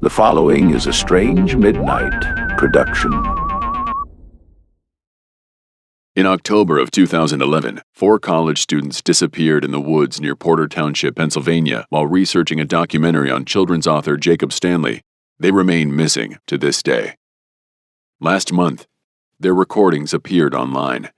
The following is a Strange Midnight production. In October of 2011, 4 college students disappeared in the woods near Porter Township, Pennsylvania, while researching a documentary on children's author Jacob Stanley. They remain missing to this day. Last month, their recordings appeared online.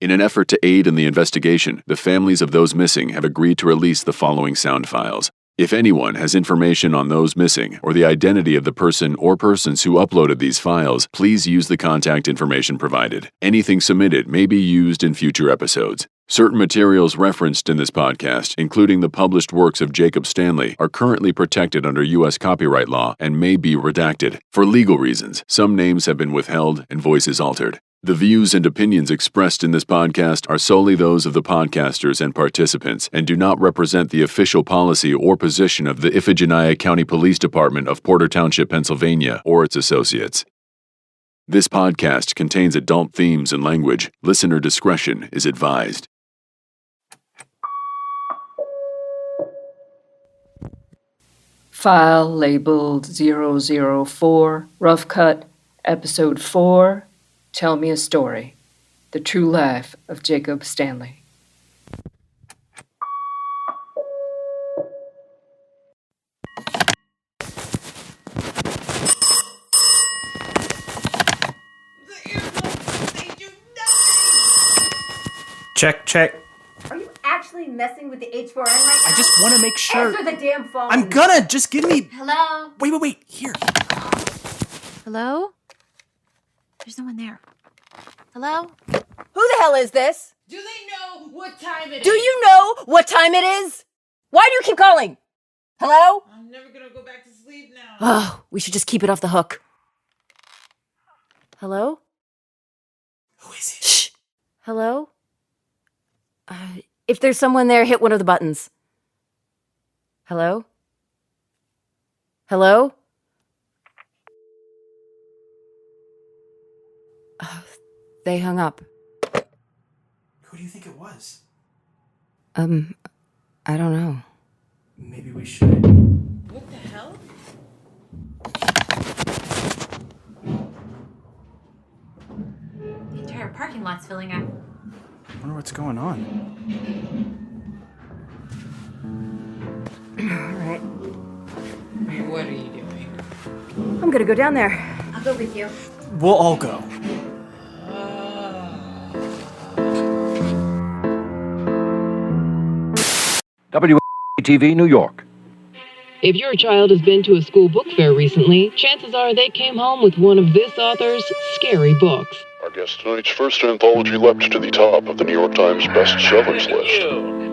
In an effort to aid in the investigation, the families of those missing have agreed to release the following sound files. If anyone has information on those missing or the identity of the person or persons who uploaded these files, please use the contact information provided. Anything submitted may be used in future episodes. Certain materials referenced in this podcast, including the published works of Jacob Stanley, are currently protected under U.S. copyright law and may be redacted. For legal reasons, some names have been withheld and voices altered. The views and opinions expressed in this podcast are solely those of the podcasters and participants and do not represent the official policy or position of the Iphigenia County Police Department of Porter Township, Pennsylvania, or its associates. This podcast contains adult themes and language. Listener discretion is advised. File labeled 004, Rough Cut, Episode 4, Tell Me a Story, The True Life of Jacob Stanley. Check, check. Are you actually messing with the H4N right now? I just want to make sure. Answer the damn phone. I'm gonna. Just give me. Hello? Wait. Here. Hello? There's no one there. Hello? Who the hell is this? Do they know what time it is? Do you know what time it is? Why do you keep calling? Hello? I'm never gonna go back to sleep now. Oh, we should just keep it off the hook. Hello? Who is it? Shh. Hello? If there's someone there, hit one of the buttons. Hello? Hello? They hung up. Who do you think it was? I don't know. Maybe we should. What the hell? The entire parking lot's filling up. I wonder what's going on. All right. What are you doing? I'm gonna go down there. I'll go with you. We'll all go. WTV New York. If your child has been to a school book fair recently, chances are they came home with one of this author's scary books. Our guest tonight's first anthology leapt to the top of the New York Times bestsellers list.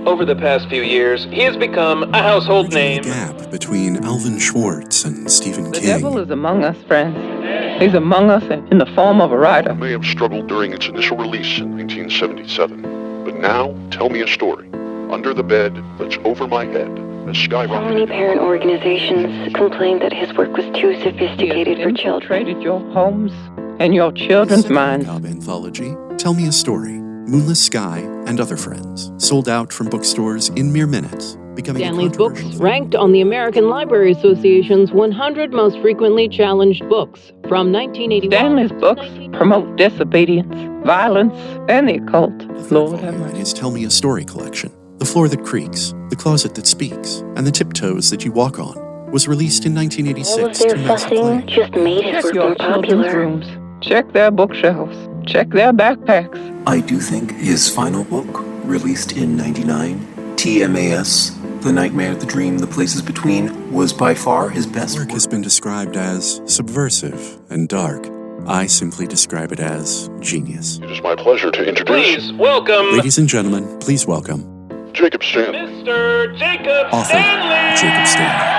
Over the past few years, he has become a household name. The gap between Alvin Schwartz and Stephen King. The devil is among us, friends. He's among us in the form of a writer. It may have struggled during its initial release in 1977, but now, Tell Me a Story. Under the Bed That's Over My Head has skyrocketed. So many parent organizations complained that his work was too sophisticated for children. Infiltrated your homes and your children's minds. Anthology, Tell Me a Story, Moonless Sky, and Other Friends, sold out from bookstores in mere minutes, becoming Stanley's books ranked on the American Library Association's 100 most frequently challenged books from 1981. Stanley's books promote disobedience, violence, and the occult. Lord have mercy. His Tell Me a Story collection, The Floor That Creaks, The Closet That Speaks, and The Tiptoes That You Walk On, was released in 1986 All of their to mass fussing acclaim. just made his Check work your more children's popular. rooms. Check their bookshelves. Check their backpacks. I do think his final book, released in '99, TMAS, The Nightmare, The Dream, The Places Between, was by far his best Work has been described as subversive and dark. I simply describe it as genius. It is my pleasure to introduce... Please welcome... Ladies and gentlemen, please welcome... Jacob Stanley. Mr. Jacob Author Stanley! Jacob Stanley.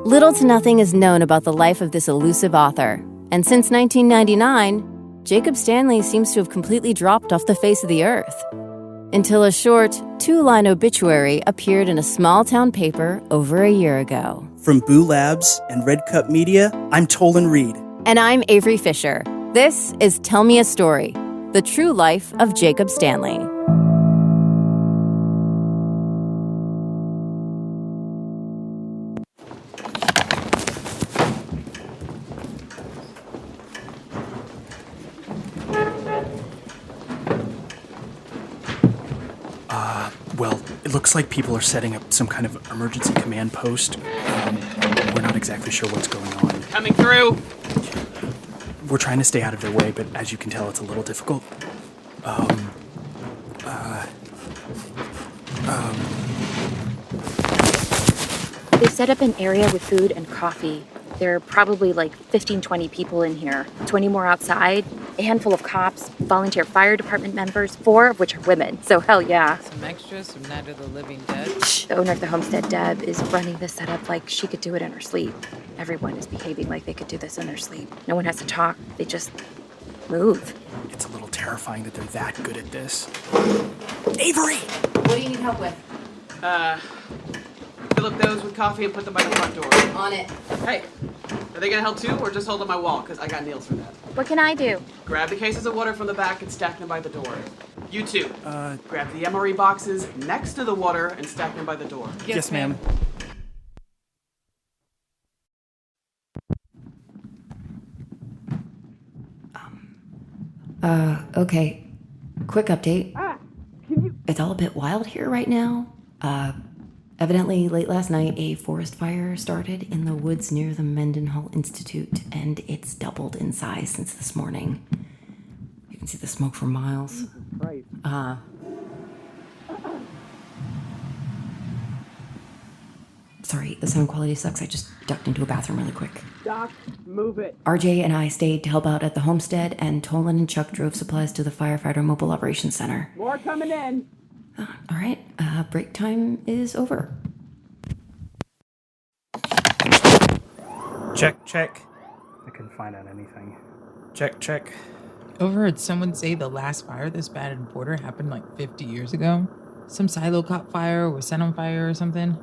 Little to nothing is known about the life of this elusive author, and since 1999, Jacob Stanley seems to have completely dropped off the face of the earth. Until a short, 2-line obituary appeared in a small-town paper over a year ago. From Boo Labs and Red Cup Media, I'm Tolen Reed. And I'm Avery Fisher. This is Tell Me a Story, The True Life of Jacob Stanley. Well, it looks like people are setting up some kind of emergency command post. We're not exactly sure what's going on. Coming through! We're trying to stay out of their way, but as you can tell, it's a little difficult. They've set up an area with food and coffee. There are probably like 15, 20 people in here, 20 more outside, a handful of cops, volunteer fire department members, 4 of which are women, so hell yeah. Some extras from Night of the Living Dead. The owner of the Homestead, Deb, is running this setup like she could do it in her sleep. Everyone is behaving like they could do this in their sleep. No one has to talk, they just move. It's a little terrifying that they're that good at this. Avery! What do you need help with? Fill up those with coffee and put them by the front door. On it. Hey, are they gonna help too, or just hold on my wall? Because I got nails for that. What can I do? Grab the cases of water from the back and stack them by the door. You too. Grab the MRE boxes next to the water and stack them by the door. Yes, ma'am. Okay. Quick update. It's all a bit wild here right now. Evidently, late last night, a forest fire started in the woods near the Mendenhall Institute, and it's doubled in size since this morning. You can see the smoke for miles. Right. Sorry, the sound quality sucks. I just ducked into a bathroom really quick. Doc, move it. RJ and I stayed to help out at the Homestead, and Tolen and Chuck drove supplies to the Firefighter Mobile Operations Center. More coming in. All right, break time is over. Check. I couldn't find out anything. Check. Overheard someone say the last fire this bad in Porter happened like 50 years ago. Some silo caught fire or was set on fire or something.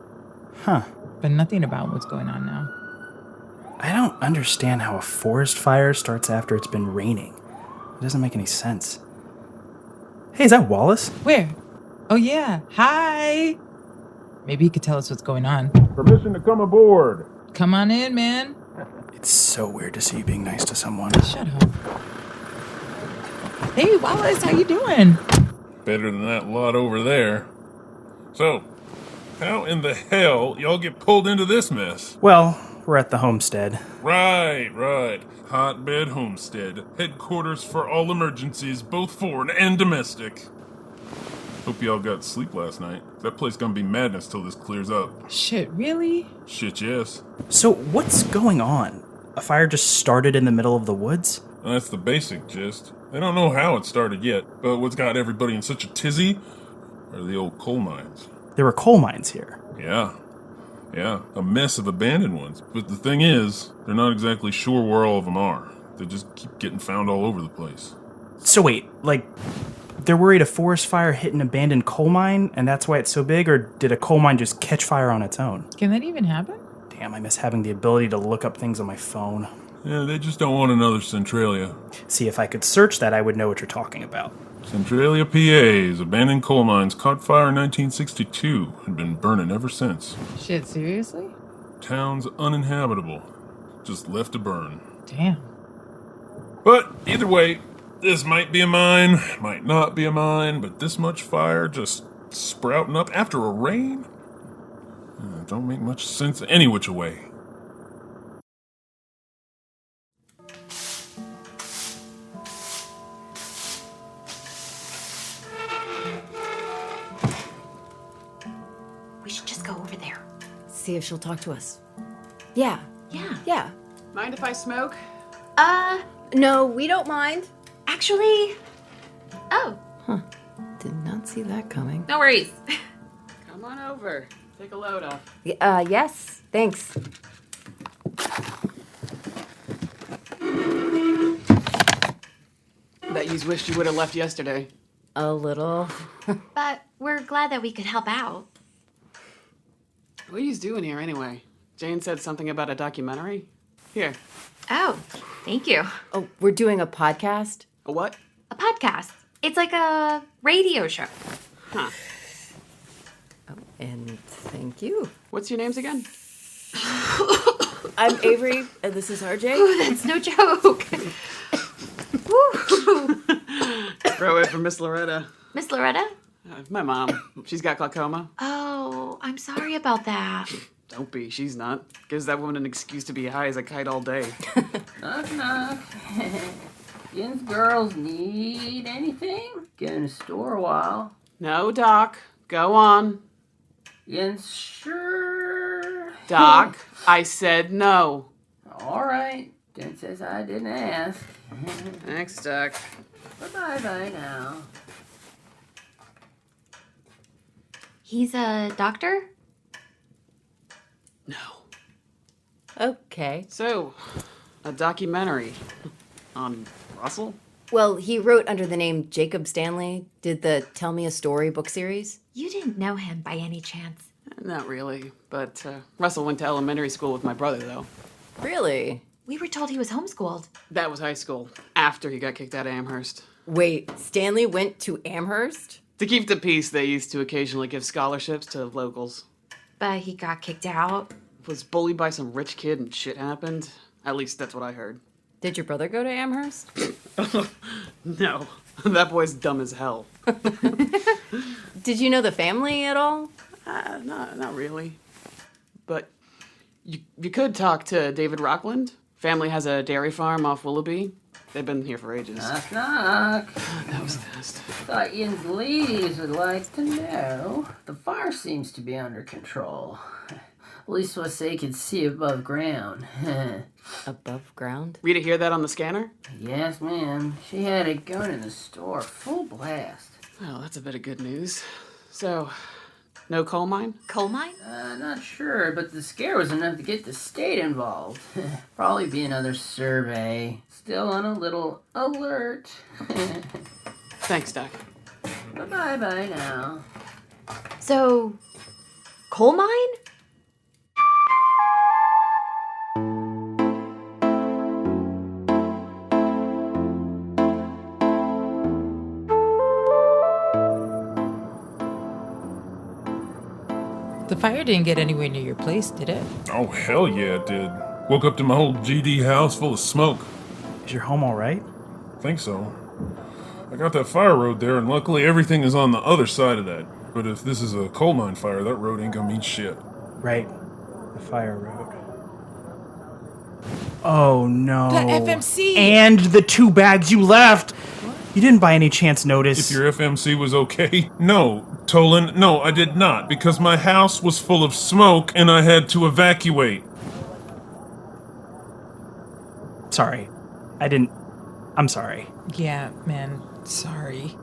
Huh. But nothing about what's going on now. I don't understand how a forest fire starts after it's been raining. It doesn't make any sense. Hey, is that Wallace? Where? Oh yeah, hi! Maybe he could tell us what's going on. Permission to come aboard. Come on in, man. It's so weird to see you being nice to someone. Shut up. Hey, Wallace, how you doing? Better than that lot over there. So, how in the hell y'all get pulled into this mess? Well, we're at the Homestead. Right. Hotbed Homestead. Headquarters for all emergencies, both foreign and domestic. Hope y'all got sleep last night. That place gonna be madness till this clears up. Shit, really? Shit, yes. So, what's going on? A fire just started in the middle of the woods? That's the basic gist. They don't know how it started yet, but what's got everybody in such a tizzy are the old coal mines. There were coal mines here. Yeah, a mess of abandoned ones. But the thing is, they're not exactly sure where all of them are. They just keep getting found all over the place. So wait, they're worried a forest fire hit an abandoned coal mine, and that's why it's so big, or did a coal mine just catch fire on its own? Can that even happen? Damn, I miss having the ability to look up things on my phone. Yeah, they just don't want another Centralia. See, if I could search that, I would know what you're talking about. Centralia, PA's abandoned coal mines caught fire in 1962 and been burning ever since. Shit, seriously? Town's uninhabitable. Just left to burn. Damn. But either way, this might be a mine, might not be a mine, but this much fire just sprouting up after a rain? Don't make much sense any which way. We should just go over there. See if she'll talk to us. Yeah. Mind if I smoke? No, we don't mind. Actually, oh. Huh. Did not see that coming. No worries. Come on over. Take a load off. Yes. Thanks. Bet you wished you would have left yesterday. A little. But we're glad that we could help out. What are you doing here anyway? Jane said something about a documentary? Here. Oh, thank you. Oh, we're doing a podcast? A what? A podcast. It's like a radio show. Huh. Oh, and thank you. What's your names again? I'm Avery, and this is RJ. Ooh, that's no joke. Throw it for Miss Loretta. Miss Loretta? My mom. She's got glaucoma. Oh, I'm sorry about that. Don't be. She's not. Gives that woman an excuse to be high as a kite all day. Knock, knock. Yin's girls need anything? Get in the store a while. No, Doc. Go on. Yin's sure. Doc, I said no. All right. Didn't says I didn't ask. Thanks, Doc. Bye-bye now. He's a doctor? No. Okay. So, a documentary on Russell? Well, he wrote under the name Jacob Stanley, did the Tell Me a Story book series. You didn't know him by any chance? Not really, but Russell went to elementary school with my brother, though. Really? We were told he was homeschooled. That was high school, after he got kicked out of Amherst. Wait, Stanley went to Amherst? To keep the peace, they used to occasionally give scholarships to locals. But he got kicked out. Was bullied by some rich kid and shit happened. At least that's what I heard. Did your brother go to Amherst? No, that boy's dumb as hell. Did you know the family at all? Not really. But you could talk to David Rockland. Family has a dairy farm off Willoughby. They've been here for ages. Knock, knock. That was fast. Thought Yin's ladies would like to know. The fire seems to be under control. At least what they can see above ground. Above ground? Rita hear that on the scanner? Yes, ma'am. She had it going in the store, full blast. Well, that's a bit of good news. So, no coal mine? Coal mine? Not sure, but the scare was enough to get the state involved. Probably be another survey. Still on a little alert. Thanks, Doc. Bye-bye now. So, coal mine? The fire didn't get anywhere near your place, did it? Oh, hell yeah, it did. Woke up to my whole GD house full of smoke. Is your home all right? Think so. I got that fire road there, and luckily everything is on the other side of that. But if this is a coal mine fire, that road ain't gonna mean shit. Right. The fire road. Oh, no. The FMC! And the 2 bags you left! You didn't by any chance notice... If your FMC was okay? No, Tolen, no, I did not, because my house was full of smoke and I had to evacuate. Sorry. I'm sorry. Yeah, man, sorry.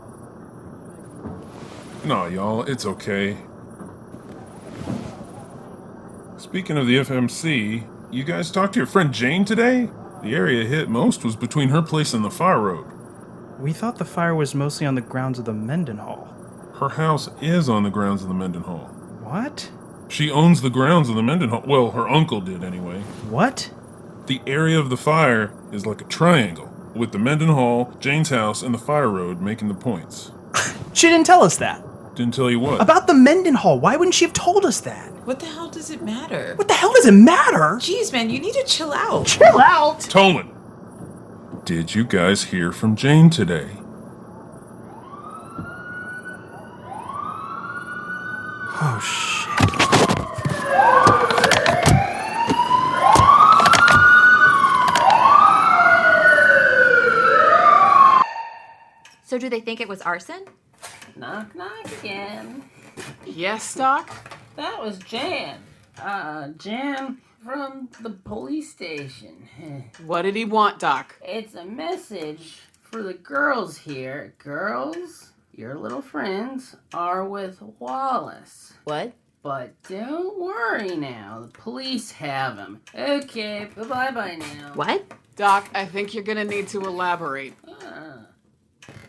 No, y'all, it's okay. Speaking of the FMC, you guys talked to your friend Jane today? The area hit most was between her place and the fire road. We thought the fire was mostly on the grounds of the Mendenhall. Her house is on the grounds of the Mendenhall. What? She owns the grounds of the Mendenhall. Well, her uncle did anyway. What? The area of the fire is like a triangle, with the Mendenhall, Jane's house, and the fire road making the points. She didn't tell us that. Didn't tell you what? About the Mendenhall. Why wouldn't she have told us that? What the hell does it matter? What the hell does it matter? Jeez, man, you need to chill out. Chill out? Tolen! Did you guys hear from Jane today? Oh, shit. So do they think it was arson? Knock, knock again. Yes, Doc? That was Jan. Jan from the police station. What did he want, Doc? It's a message for the girls here. Girls, your little friends are with Wallace. What? But don't worry now. The police have him. Okay, bye-bye now. What? Doc, I think you're gonna need to elaborate.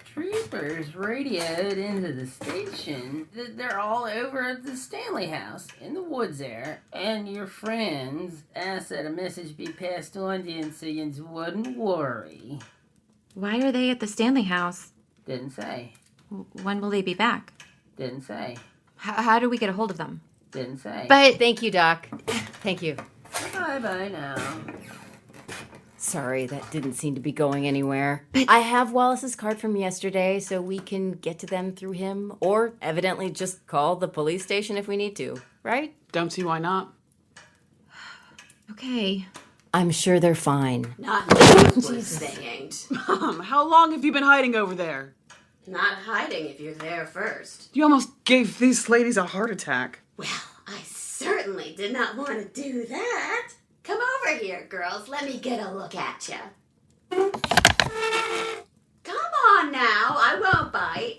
Troopers radioed into the station that they're all over at the Stanley house in the woods there, and your friends asked that a message be passed on to you so you wouldn't worry. Why are they at the Stanley house? Didn't say. When will they be back? Didn't say. How do we get a hold of them? Didn't say. But thank you, Doc. Thank you. Bye-bye now. Sorry, that didn't seem to be going anywhere. I have Wallace's card from yesterday, so we can get to them through him, or evidently just call the police station if we need to, right? Don't see why not. Okay. I'm sure they're fine. Not Jesus. They ain't. Mom, how long have you been hiding over there? Not hiding if you're there first. You almost gave these ladies a heart attack. Well, I certainly did not want to do that. Come over here, girls. Let me get a look at you. Come on now. I won't bite.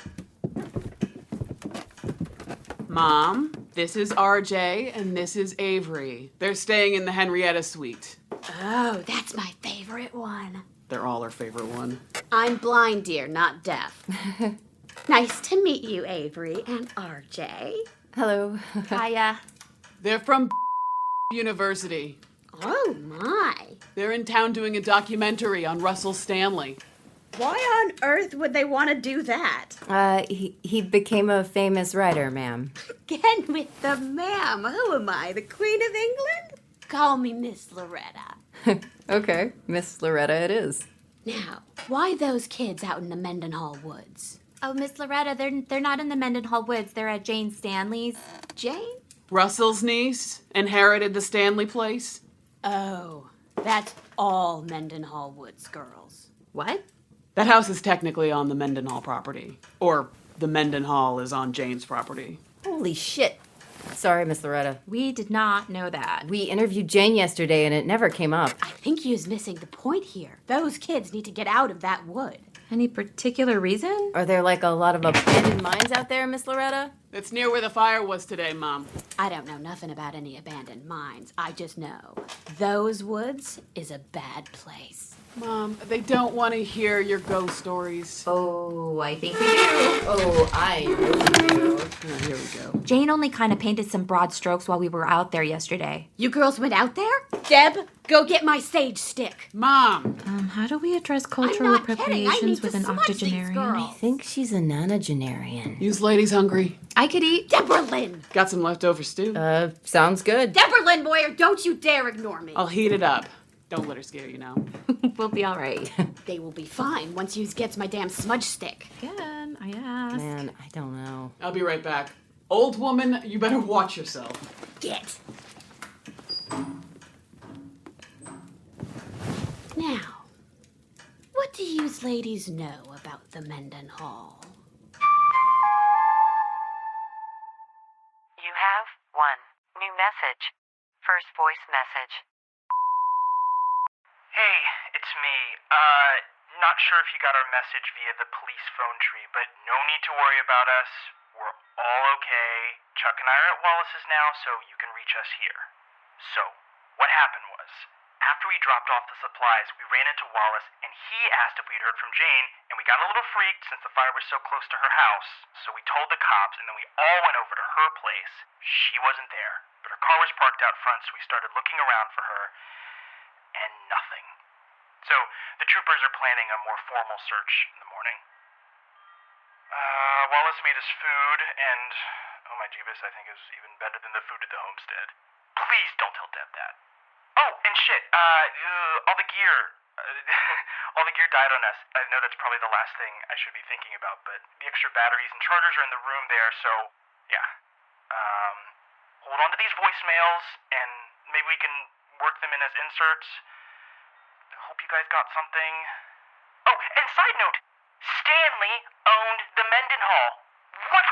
Mom, this is RJ and this is Avery. They're staying in the Henrietta suite. Oh, that's my favorite one. They're all our favorite one. I'm blind, dear, not deaf. Nice to meet you, Avery and RJ. Hello. Hiya. They're from University. Oh, my. They're in town doing a documentary on Russell Stanley. Why on earth would they want to do that? He became a famous writer, ma'am. Again with the ma'am. Who am I, the Queen of England? Call me Miss Loretta. Okay, Miss Loretta it is. Now, why those kids out in the Mendenhall woods? Oh, Miss Loretta, they're not in the Mendenhall woods. They're at Jane Stanley's. Jane? Russell's niece inherited the Stanley place. Oh, that's all Mendenhall Woods girls. What? That house is technically on the Mendenhall property. Or the Mendenhall is on Jane's property. Holy shit. Sorry, Miss Loretta. We did not know that. We interviewed Jane yesterday and it never came up. I think he was missing the point here. Those kids need to get out of that wood. Any particular reason? Are there like a lot of abandoned mines out there, Miss Loretta? It's near where the fire was today, Mom. I don't know nothing about any abandoned mines. I just know those woods is a bad place. Mom, they don't want to hear your ghost stories. Oh, I think we do. Oh, I really do. Oh, here we go. Jane only kind of painted some broad strokes while we were out there yesterday. You girls went out there? Deb, go get my sage stick. Mom! How do we address cultural appropriations with an octogenarian? I think she's a nonagenarian. Yous ladies hungry? I could eat. Deborah Lynn! Got some leftover stew? Sounds good. Deborah Lynn Boyer, don't you dare ignore me. I'll heat it up. Don't let her scare you now. We'll be all right. They will be fine once you gets my damn smudge stick. Again, I asked. Man, I don't know. I'll be right back. Old woman, you better watch yourself. Get. Now, what do yous ladies know about the Mendenhall? You have one new message. First voice message. Hey, it's me. Not sure if you got our message via the police phone tree, but no need to worry about us. We're all okay. Chuck and I are at Wallace's now, so you can reach us here. So, what happened was, after we dropped off the supplies, we ran into Wallace, and he asked if we'd heard from Jane, and we got a little freaked since the fire was so close to her house. So we told the cops, and then we all went over to her place. She wasn't there, but her car was parked out front, so we started looking around for her, and nothing. So, the troopers are planning a more formal search in the morning. Wallace made us food, and, oh my Jeebus, I think is even better than the food at the Homestead. Please don't tell Deb that. Oh, and shit, all the gear, all the gear died on us. I know that's probably the last thing I should be thinking about, but the extra batteries and chargers are in the room there, so, yeah. Hold on to these voicemails, and maybe we can work them in as inserts. Hope you guys got something. Oh, and side note, Stanley owned the Mendenhall. What?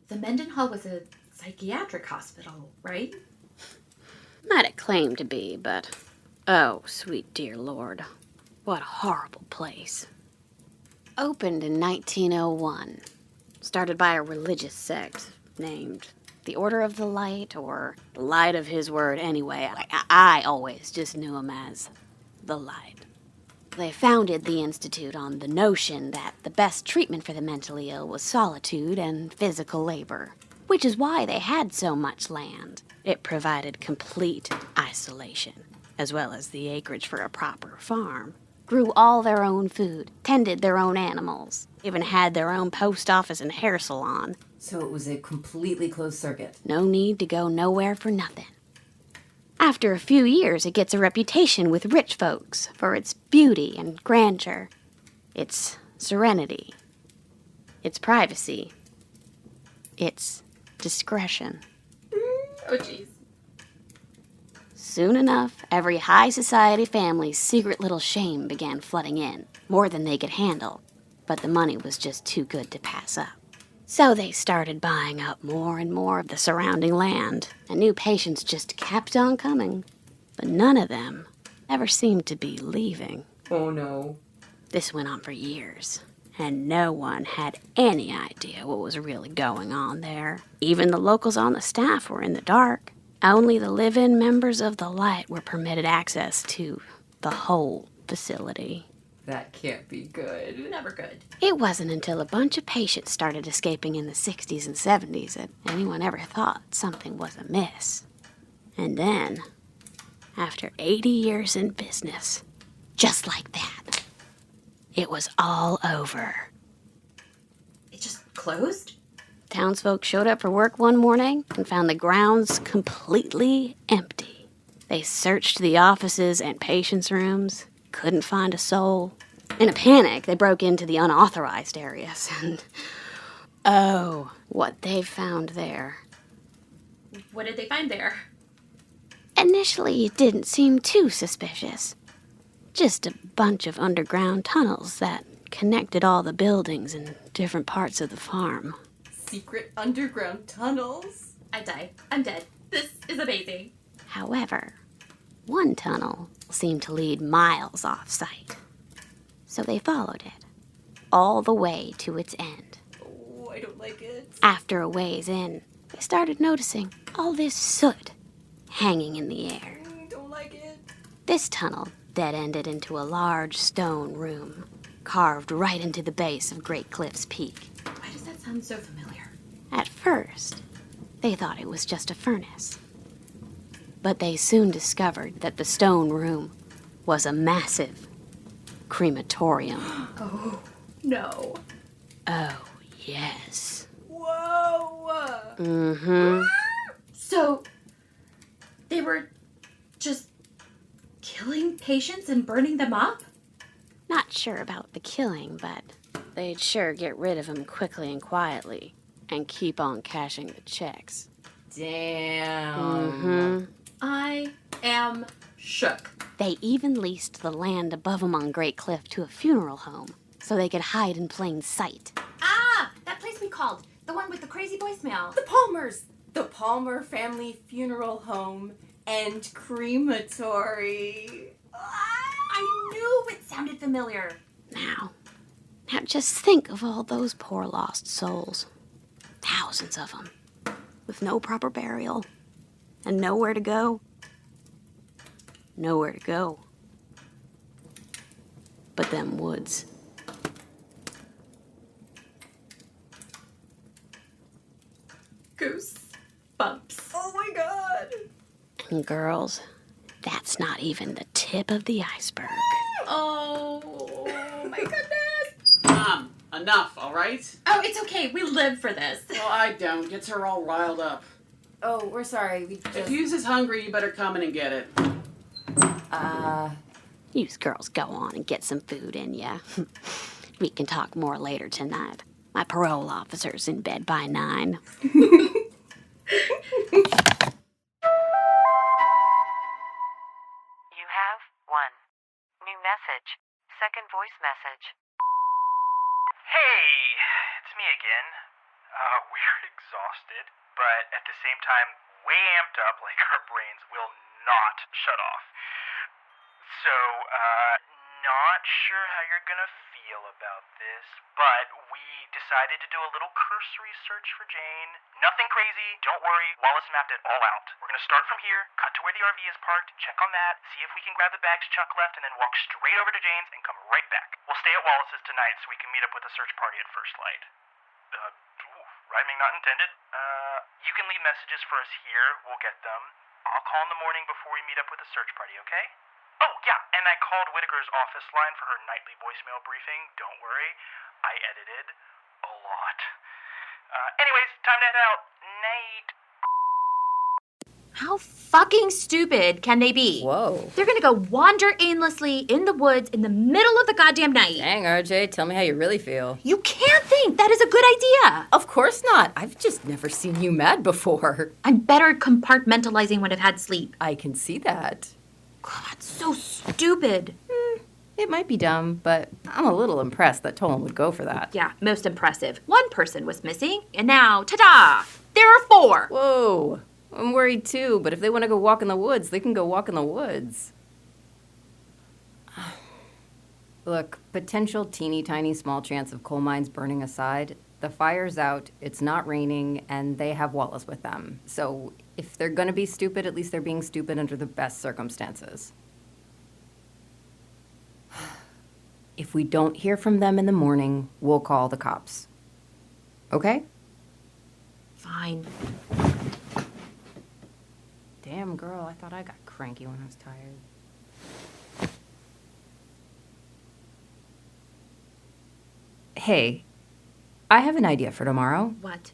The Mendenhall was a psychiatric hospital, right? Might have claimed to be, but oh, sweet dear Lord, what a horrible place. Opened in 1901. Started by a religious sect named the Order of the Light, or the Light of His Word. Anyway, I always just knew him as the Light. They founded the Institute on the notion that the best treatment for the mentally ill was solitude and physical labor, which is why they had so much land. It provided complete isolation. as well as the acreage for a proper farm. Grew all their own food, tended their own animals, even had their own post office and hair salon. So it was a completely closed circuit. No need to go nowhere for nothing. After a few years, it gets a reputation with rich folks for its beauty and grandeur, its serenity, its privacy, its discretion. Oh, jeez. Soon enough, every high society family's secret little shame began flooding in, more than they could handle, but the money was just too good to pass up. So they started buying up more and more of the surrounding land, and new patients just kept on coming. But none of them ever seemed to be leaving. Oh no. This went on for years, and no one had any idea what was really going on there. Even the locals on the staff were in the dark. Only the live-in members of the Light were permitted access to the whole facility. That can't be good. Never good. It wasn't until a bunch of patients started escaping in the 60s and 70s that anyone ever thought something was amiss. And then, after 80 years in business, just like that, it was all over. It just closed? Townsfolk showed up for work one morning and found the grounds completely empty. They searched the offices and patients' rooms, couldn't find a soul. In a panic, they broke into the unauthorized areas, and oh, what they found there. What did they find there? Initially, it didn't seem too suspicious. Just a bunch of underground tunnels that connected all the buildings in different parts of the farm. Secret underground tunnels? I die. I'm dead. This is amazing. However, one tunnel seemed to lead miles off-site. So they followed it, all the way to its end. Oh, I don't like it. After a ways in, they started noticing all this soot hanging in the air. I don't like it. This tunnel dead-ended into a large stone room, carved right into the base of Great Cliff's Peak. Why does that sound so familiar? At first, they thought it was just a furnace. But they soon discovered that the stone room was a massive crematorium. Oh, no. Oh, yes. Whoa! Mm-hmm. So, they were just killing patients and burning them up? Not sure about the killing, but they'd sure get rid of them quickly and quietly and keep on cashing the checks. Damn. Mm-hmm. I am shook. They even leased the land above them on Great Cliff to a funeral home so they could hide in plain sight. Ah! That place we called. The one with the crazy voicemail. The Palmers. The Palmer Family Funeral Home and Crematory. I knew it sounded familiar. Now just think of all those poor lost souls. Thousands of them. With no proper burial. And nowhere to go. Nowhere to go. But them woods. Goosebumps. Oh my god. And girls, that's not even the tip of the iceberg. Oh my goodness. Mom, enough, all right? Oh, it's okay. We live for this. Well, I don't. Gets her all riled up. Oh, we're sorry. If Hughes is hungry, you better come in and get it. You girls go on and get some food in ya. We can talk more later tonight. My parole officer's in bed by 9. You have one new message. Second voice message. Hey, it's me again. We're exhausted, but at the same time, way amped up like our brains will not shut off. So, not sure how you're gonna feel about this, but we decided to do a little cursory search for Jane. Nothing crazy, don't worry, Wallace mapped it all out. We're gonna start from here, cut to where the RV is parked, check on that, see if we can grab the bags Chuck left, and then walk straight over to Jane's and come right back. We'll stay at Wallace's tonight so we can meet up with the search party at first light. Rhyming not intended. You can leave messages for us here, we'll get them. I'll call in the morning before we meet up with the search party, okay? Oh, yeah, and I called Whitaker's office line for her nightly voicemail briefing. Don't worry, I edited a lot. Anyways, time to head out. Night. How fucking stupid can they be? Whoa. They're gonna go wander aimlessly in the woods in the middle of the goddamn night. Dang, RJ, tell me how you really feel. You can't think that is a good idea. Of course not. I've just never seen you mad before. I'm better at compartmentalizing when I've had sleep. I can see that. God, that's so stupid. It might be dumb, but I'm a little impressed that Tolen would go for that. Yeah, most impressive. One person was missing, and now, ta-da! There are 4. Whoa. I'm worried too, but if they want to go walk in the woods, they can go walk in the woods. Look, potential teeny tiny small chance of coal mines burning aside, the fire's out, it's not raining, and they have Wallace with them. So if they're gonna be stupid, at least they're being stupid under the best circumstances. If we don't hear from them in the morning, we'll call the cops. Okay? Fine. Damn, girl, I thought I got cranky when I was tired. Hey, I have an idea for tomorrow. What?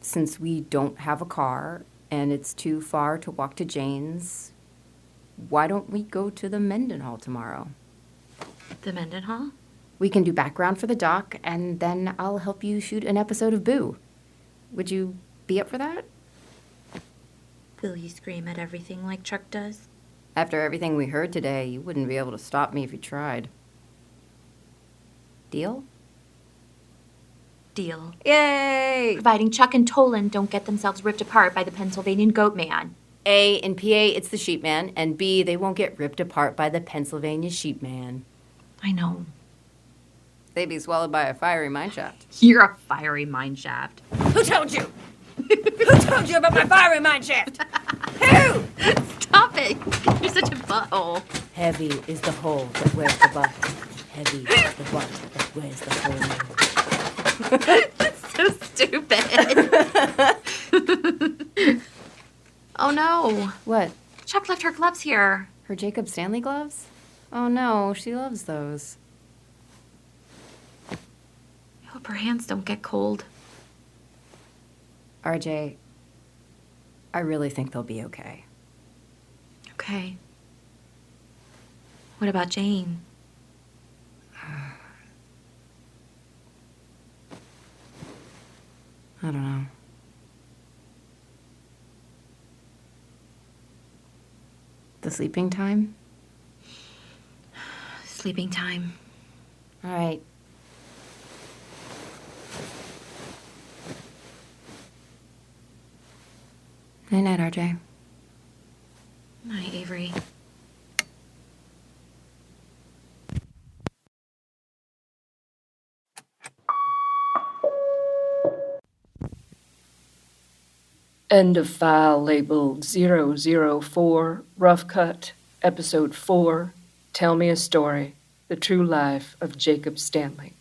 Since we don't have a car and it's too far to walk to Jane's, why don't we go to the Mendenhall tomorrow? The Mendenhall? We can do background for the doc, and then I'll help you shoot an episode of Boo. Would you be up for that? Will you scream at everything like Chuck does? After everything we heard today, you wouldn't be able to stop me if you tried. Deal? Deal. Yay! Providing Chuck and Tolen don't get themselves ripped apart by the Pennsylvanian goat man. A, in PA, it's the sheep man, and B, they won't get ripped apart by the Pennsylvania sheep man. I know. They'd be swallowed by a fiery mineshaft. You're a fiery mineshaft. Who told you? Who told you about my fiery mineshaft? Who? Stop it. You're such a butthole. Heavy is the hole that wears the butt. Heavy is the butt that wears the hole. That's so stupid. Oh no. What? Chuck left her gloves here. Her Jacob Stanley gloves? Oh no, she loves those. I hope her hands don't get cold. RJ, I really think they'll be okay. Okay. What about Jane? I don't know. The sleeping time? Sleeping time. All right. Night-night, RJ. Night, Avery. End of file labeled 004, Rough Cut, Episode 4, Tell Me a Story, The True Life of Jacob Stanley.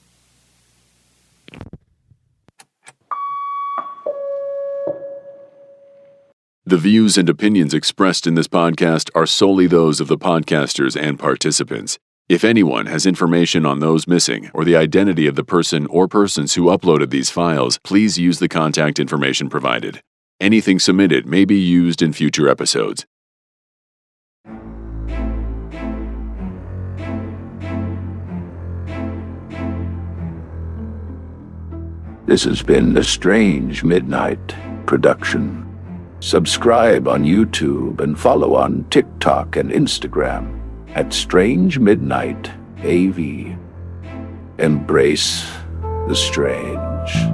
The views and opinions expressed in this podcast are solely those of the podcasters and participants. If anyone has information on those missing or the identity of the person or persons who uploaded these files, please use the contact information provided. Anything submitted may be used in future episodes. This has been a Strange Midnight production. Subscribe on YouTube and follow on TikTok and Instagram at Strange Midnight AV. Embrace the strange.